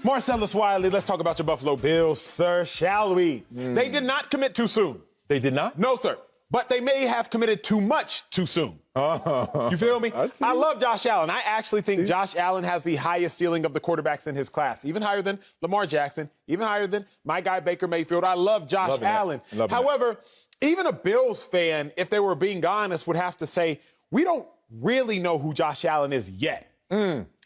Marcellus, Wiley, let's talk about your Buffalo Bills, sir, shall we? They did not commit too soon. They did not? No, sir. But they may have committed too much too soon. You feel me? I love Josh Allen. I actually think Josh Allen has the highest ceiling of the quarterbacks in his class, even higher than Lamar Jackson, even higher than my guy Baker Mayfield. I love Josh Allen. However, even a Bills fan, if they were being honest, would have to say, we don't really know who Josh Allen is yet.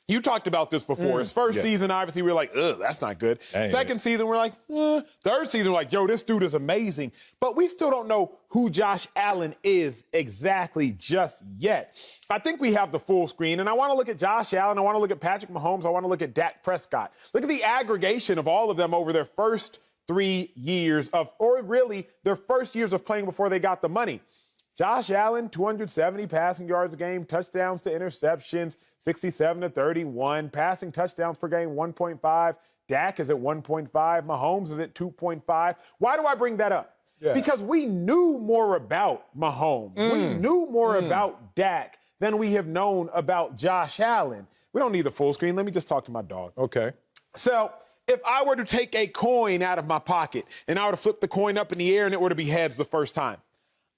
You talked about this before. His first season, obviously, we were like, ugh, that's not good. Second season, we're like, Third season, we're like, yo, this dude is amazing. But we still don't know who Josh Allen is exactly just yet. I think we have the full screen, and I want to look at Josh Allen. I want to look at Patrick Mahomes. I want to look at Dak Prescott. Look at the aggregation of all of them over their first 3 years of, or really their first years of playing before they got the money. Josh Allen, 270 passing yards a game, touchdowns to interceptions, 67 to 31, passing touchdowns per game, 1.5. Dak is at 1.5. Mahomes is at 2.5. Why do I bring that up? Because we knew more about Mahomes. We knew more about Dak than we have known about Josh Allen. We don't need the full screen. Let me just talk to my dog. Okay. So if I were to take a coin out of my pocket and I were to flip the coin up in the air and it were to be heads the first time,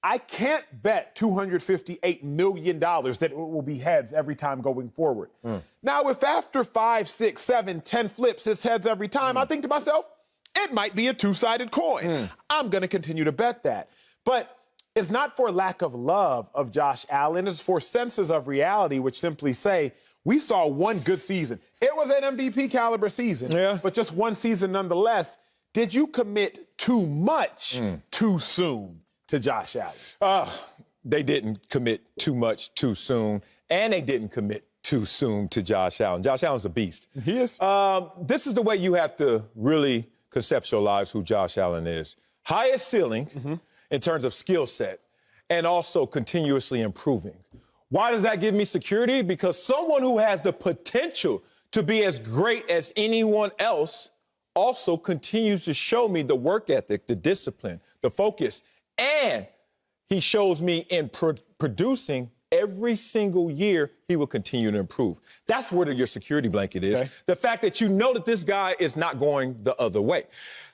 I can't bet $258 million that it will be heads every time going forward. Now, if after 5, 6, 7, 10 flips, it's heads every time, I think to myself, it might be a two-sided coin. I'm going to continue to bet that. But it's not for lack of love of Josh Allen. It's for senses of reality, which simply say, we saw one good season. It was an MVP caliber season, but just one season nonetheless. Did you commit too much too soon to Josh Allen? They didn't commit too much too soon, and they didn't commit too soon to Josh Allen. Josh Allen's a beast. He is. This is the way you have to really conceptualize who Josh Allen is. Highest ceiling in terms of skill set, and also continuously improving. Why does that give me security? Because someone who has the potential to be as great as anyone else also continues to show me the work ethic, the discipline, the focus, and he shows me in producing every single year, he will continue to improve. That's where your security blanket is. The fact that you know that this guy is not going the other way.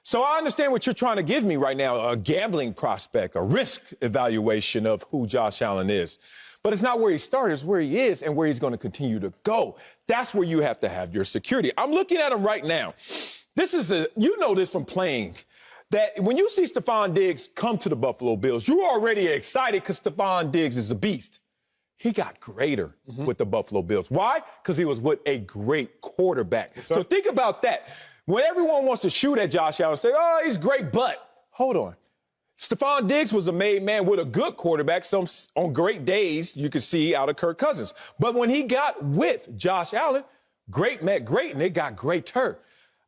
So I understand what you're trying to give me right now, a gambling prospect, a risk evaluation of who Josh Allen is. But it's not where he started, it's where he is and where he's going to continue to go. That's where you have to have your security. I'm looking at him right now. This is you know this from playing, that when you see Stephon Diggs come to the Buffalo Bills, you're already excited because Stephon Diggs is a beast. He got greater with the Buffalo Bills. Why? Because he was with a great quarterback. So think about that. When everyone wants to shoot at Josh Allen and say, oh, he's great, but hold on. Stephon Diggs was a made man with a good quarterback. Some on great days you could see out of Kirk Cousins. But when he got with Josh Allen, great met great, and it got greater.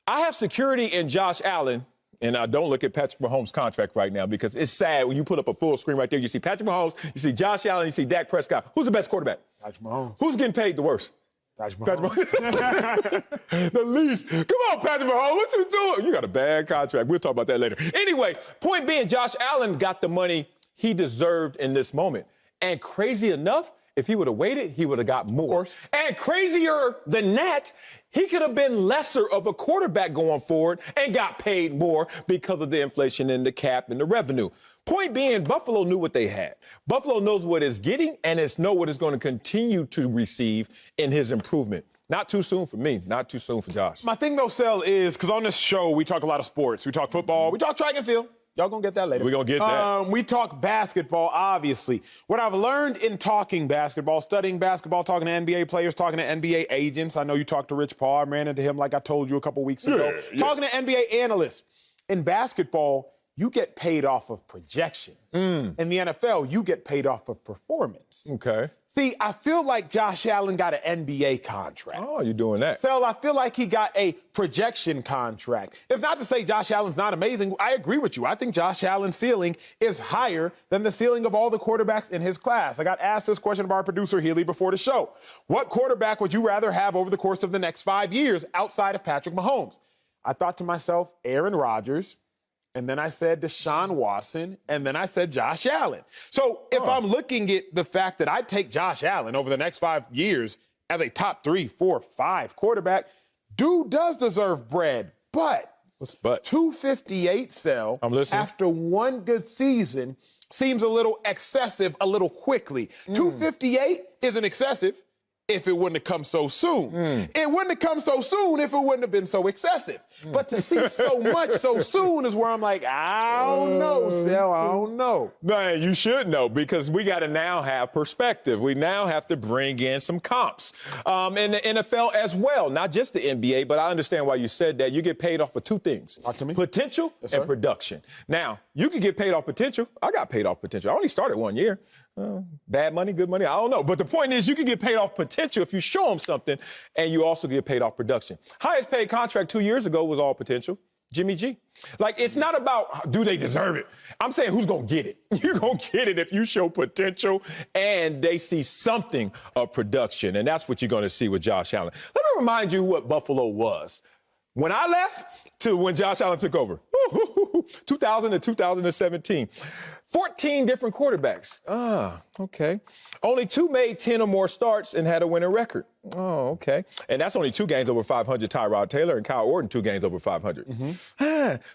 I have security in Josh Allen. And I don't look at Patrick Mahomes' contract right now because it's sad when you put up a full screen right there. You see Patrick Mahomes, you see Josh Allen, you see Dak Prescott. Who's the best quarterback? Patrick Mahomes. Who's getting paid the worst? Patrick Mahomes. The least. Come on, Patrick Mahomes, what you doing? You got a bad contract. We'll talk about that later. Anyway, point being, Josh Allen got the money he deserved in this moment. And crazy enough, if he would have waited, he would have got more. And crazier than that, he could have been lesser of a quarterback going forward and got paid more because of the inflation in the cap and the revenue. Point being, Buffalo knew what they had. Buffalo knows what it's getting, and it's know what it's going to continue to receive in his improvement. Not too soon for me. Not too soon for Josh. My thing, though, Sel, is because on this show, we talk a lot of sports. We talk football. We talk track and field. Y'all gonna get that later. We're gonna get that. We talk basketball, obviously. What I've learned in talking basketball, studying basketball, talking to NBA players, talking to NBA agents. I know you talked to Rich Paul. I ran into him like I told you a couple weeks ago. Talking to NBA analysts. In basketball, you get paid off of projection. In the NFL, you get paid off of performance. Okay. See, I feel like Josh Allen got an NBA contract. Oh, you're doing that. So I feel like he got a projection contract. It's not to say Josh Allen's not amazing. I agree with you. I think Josh Allen's ceiling is higher than the ceiling of all the quarterbacks in his class. I got asked this question by our producer, Healy, before the show. What quarterback would you rather have over the course of the next 5 years outside of Patrick Mahomes? I thought to myself, Aaron Rodgers. And then I said Deshaun Watson, and then I said Josh Allen. So if I'm looking at the fact that I'd take Josh Allen over the next 5 years as a top 3, 4, 5 quarterback, dude does deserve bread, but What's but? 258 sell I'm listening. after one good season seems a little excessive, a little quickly. 258 isn't excessive if it wouldn't have come so soon. It wouldn't have come so soon if it wouldn't have been so excessive. But to see so much so soon is where I'm like, I don't know, Sel, I don't know. Man, you should know, because we got to now have perspective. We now have to bring in some comps in the NFL as well, not just the NBA, but I understand why you said that. You get paid off for two things. Talk to me. Potential and production. Now, you can get paid off potential. I got paid off potential. I only started 1 year. Bad money, good money, I don't know. But the point is, you can get paid off potential if you show them something, and you also get paid off production. Highest paid contract 2 years ago was all potential. Jimmy G. Like, it's not about do they deserve it. I'm saying who's going to get it. You're going to get it if you show potential and they see something of production. And that's what you're going to see with Josh Allen. Let me remind you what Buffalo was. When I left to when Josh Allen took over, 2000 to 2017, 14 different quarterbacks. Okay. Only 2 made 10 or more starts and had a winning record. Oh, okay. And that's only 2 games over 500, Tyrod Taylor, and Kyle Orton, 2 games over 500.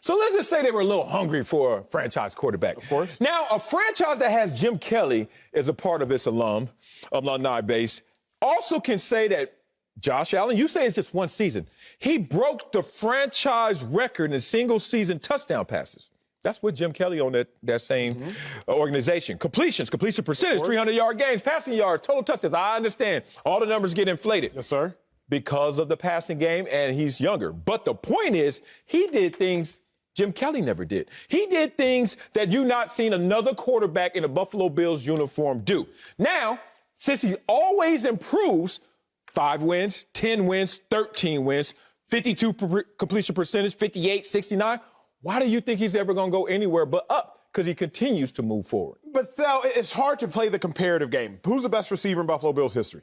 So let's just say they were a little hungry for a franchise quarterback. Of course. Now, a franchise that has Jim Kelly as a part of its alumni base also can say that Josh Allen, you say it's just one season. He broke the franchise record in single-season touchdown passes. That's with Jim Kelly on that same organization. Completion percentage, 300-yard games, passing yards, total touchdowns. I understand. All the numbers get inflated. Yes, sir. Because of the passing game, and he's younger. But the point is, he did things Jim Kelly never did. He did things that you've not seen another quarterback in a Buffalo Bills uniform do. Now, since he always improves, 5 wins, 10 wins, 13 wins, 52 completion percentage, 58, 69. Why do you think he's ever going to go anywhere but up? Because he continues to move forward. But, Sal, it's hard to play the comparative game. Who's the best receiver in Buffalo Bills history?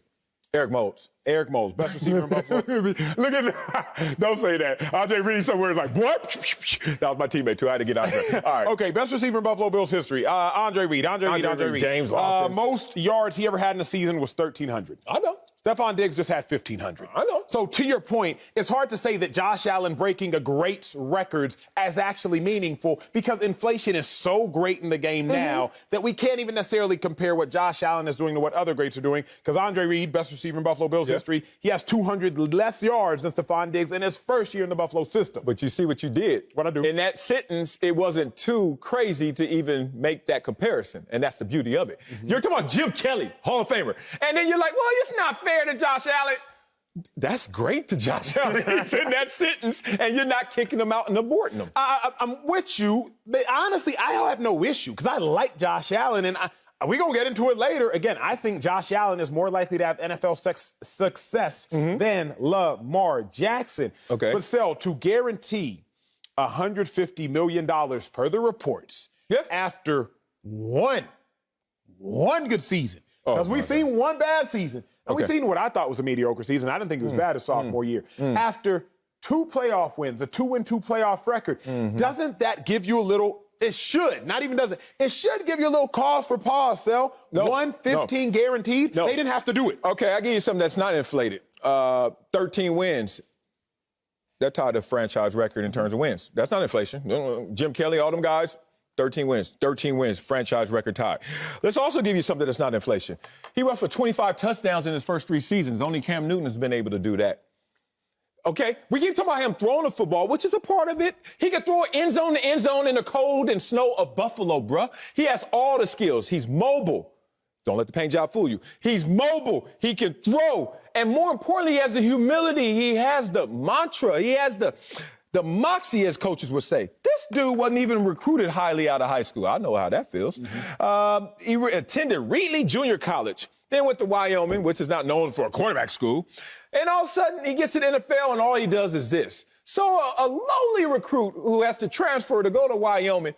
Eric Moulds. Eric Moulds, best receiver in Buffalo. Look at that. Don't say that. Andre Reed somewhere is like, what? That was my teammate, too. I had to get out of there. All right. Okay, best receiver in Buffalo Bills history. Andre Reed. James Lofton. Most yards he ever had in a season was 1,300. I know. Stephon Diggs just had 1,500. I know. So to your point, it's hard to say that Josh Allen breaking a great's records as actually meaningful because inflation is so great in the game now that we can't even necessarily compare what Josh Allen is doing to what other greats are doing. Because Andre Reed, best receiver in Buffalo Bills history, he has 200 less yards than Stephon Diggs in his first year in the Buffalo system. But you see what you did. What I do? In that sentence, it wasn't too crazy to even make that comparison. And that's the beauty of it. You're talking about Jim Kelly, Hall of Famer. And then you're like, well, it's not fair to Josh Allen. That's great to Josh Allen. He's in that sentence, and you're not kicking him out and aborting him. I'm with you. But honestly, I have no issue because I like Josh Allen, and we're going to get into it later. Again, I think Josh Allen is more likely to have NFL success than Lamar Jackson. Okay. But still, to guarantee $150 million per the reports after one good season, because we've seen one bad season. And we've seen what I thought was a mediocre season. I didn't think it was bad his sophomore year. After 2 playoff wins, a 2-2 playoff record, doesn't that give you a little – it should, not even does it. It should give you a little cause for pause, Sel. 115 guaranteed. They didn't have to do it. Okay, I'll give you something that's not inflated. 13 wins. That tied the franchise record in terms of wins. That's not inflation. Jim Kelly, all them guys, 13 wins, franchise record tie. Let's also give you something that's not inflation. He rushed for 25 touchdowns in his first 3 seasons. Only Cam Newton has been able to do that. Okay? We keep talking about him throwing the football, which is a part of it. He can throw end zone to end zone in the cold and snow of Buffalo, bruh. He has all the skills. He's mobile. Don't let the paint job fool you. He's mobile. He can throw. And more importantly, he has the humility. He has the mantra. He has the moxie, as coaches would say. This dude wasn't even recruited highly out of high school. I know how that feels. He attended Reedley Junior College, then went to Wyoming, which is not known for a quarterback school. And all of a sudden, he gets to the NFL, and all he does is this. So a lowly recruit who has to transfer to go to Wyoming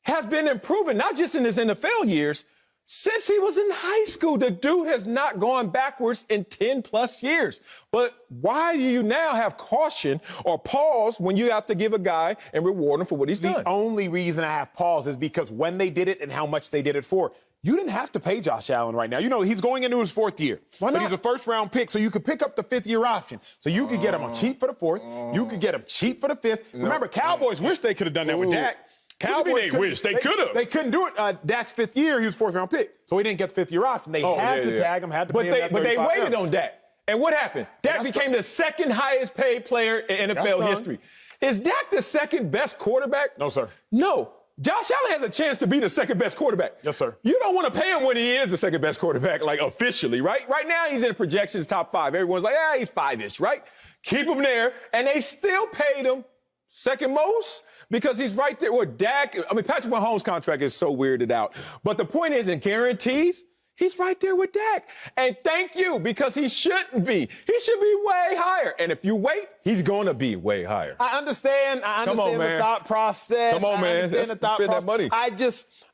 has been improving, not just in his NFL years, since he was in high school. The dude has not gone backwards in 10-plus years. But why do you now have caution or pause when you have to give a guy and reward him for what he's done? The only reason I have pause is because when they did it and how much they did it for. you didn't have to pay Josh Allen right now. You know, he's going into his 4th year. Why not? But he's a first-round pick, so you could pick up the 5th-year option. So you could get him cheap for the 4th. You could get him cheap for the 5th. Remember, Cowboys wish they could have done that with Dak. Cowboys wish they could have. They couldn't do it. Dak's 5th year, he was 4th-round pick. So he didn't get the 5th-year option. They had to tag him, had to pay him that But they waited $35. on Dak. And what happened? Dak became the second highest paid player in NFL history. Is Dak the second best quarterback? No, sir. No. Josh Allen has a chance to be the second best quarterback. Yes, sir. You don't want to pay him when he is the second best quarterback, like officially, right? Right now, he's in projections top 5. Everyone's like, he's 5-ish, right? Keep him there. And they still paid him second most because he's right there with Dak. I mean, Patrick Mahomes' contract is so weirded out. But the point is, in guarantees, he's right there with Dak. And thank you, because he shouldn't be. He should be way higher. And if you wait, he's going to be way higher. I understand the thought process. Come on, man. Let's spend that money.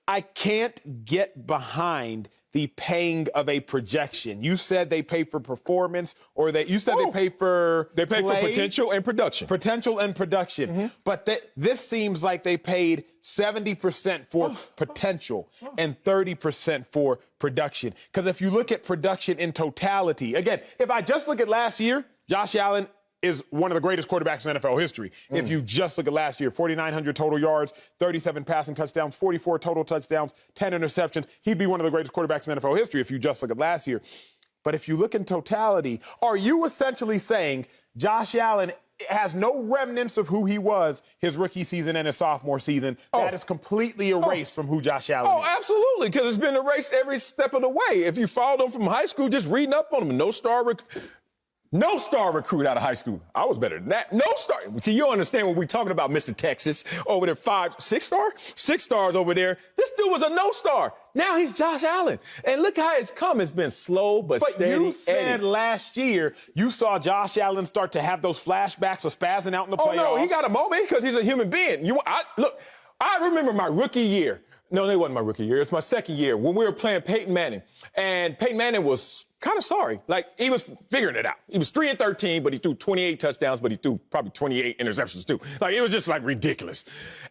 I can't get behind the paying of a projection. You said they pay for performance, or they pay for They pay play, for potential and production. Potential and production. But this seems like they paid 70% for potential and 30% for production. Because if you look at production in totality, again, if I just look at last year, Josh Allen is one of the greatest quarterbacks in NFL history. If you just look at last year, 4,900 total yards, 37 passing touchdowns, 44 total touchdowns, 10 interceptions. He'd be one of the greatest quarterbacks in NFL history if you just look at last year. But if you look in totality, are you essentially saying Josh Allen has no remnants of who he was his rookie season and his sophomore season? That is completely erased from who Josh Allen is. Absolutely, because it's been erased every step of the way. If you followed him from high school, just reading up on him, no star recruit out of high school. I was better than that. No star. See, you understand when we're talking about Mr. Texas over there, 6 stars over there. This dude was a no star. Now he's Josh Allen. And look how it's come. It's been slow but steady. But you said last year you saw Josh Allen start to have those flashbacks of spazzing out in the playoffs. Oh, no, he got a moment because he's a human being. I remember my rookie year. No, it wasn't my rookie year. It's my second year when we were playing Peyton Manning. And Peyton Manning was kind of sorry. Like, he was figuring it out. He was 3-13, but he threw 28 touchdowns, but he threw probably 28 interceptions, too. Like, it was just, ridiculous.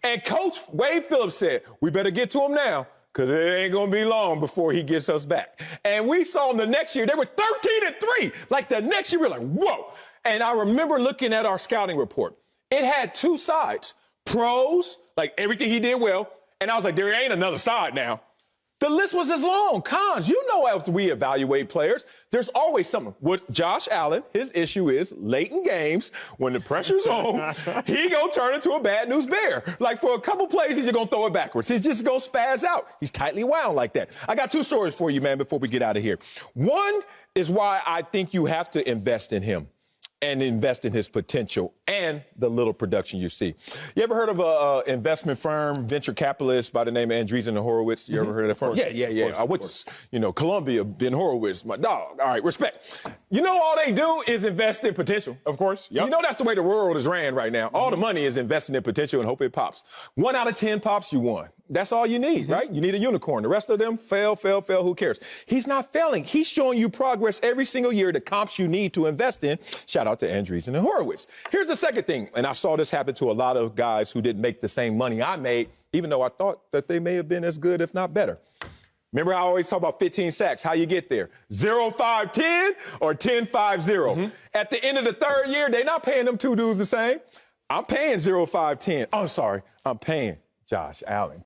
And Coach Wade Phillips said, we better get to him now, because it ain't going to be long before he gets us back. And we saw him the next year. They were 13-3. Like, the next year, we were like, whoa. And I remember looking at our scouting report. It had 2 sides. Pros, like everything he did well. And I was like, there ain't another side now. The list was as long. Cons, you know, after we evaluate players, there's always something. With Josh Allen, his issue is late in games, when the pressure's on, he gonna turn into a bad news bear. Like, for a couple plays, he's just gonna throw it backwards. He's just gonna spaz out. He's tightly wound like that. I got 2 stories for you, man, before we get out of here. One is why I think you have to invest in him and invest in his potential and the little production you see. You ever heard of an investment firm, venture capitalist by the name of Andreessen and Horowitz? You ever heard of that firm? Yeah. I went to, Columbia, Ben Horowitz, my dog. All right, respect. You know, all they do is invest in potential. Of course. Yep. You know that's the way the world is ran right now. All the money is investing in potential and hope it pops. 1 out of 10 pops, you won. That's all you need, right? You need a unicorn. The rest of them fail, who cares? He's not failing. He's showing you progress every single year, the comps you need to invest in. Shout out to Andreessen and Horowitz. Here's the second thing, and I saw this happen to a lot of guys who didn't make the same money I made, even though I thought that they may have been as good, if not better. Remember, I always talk about 15 sacks, how you get there. 0-5-10 or 10-5-0. At the end of the 3rd year, they're not paying them 2 dudes the same. I'm paying 0-5-10. Oh, sorry. I'm paying Josh Allen.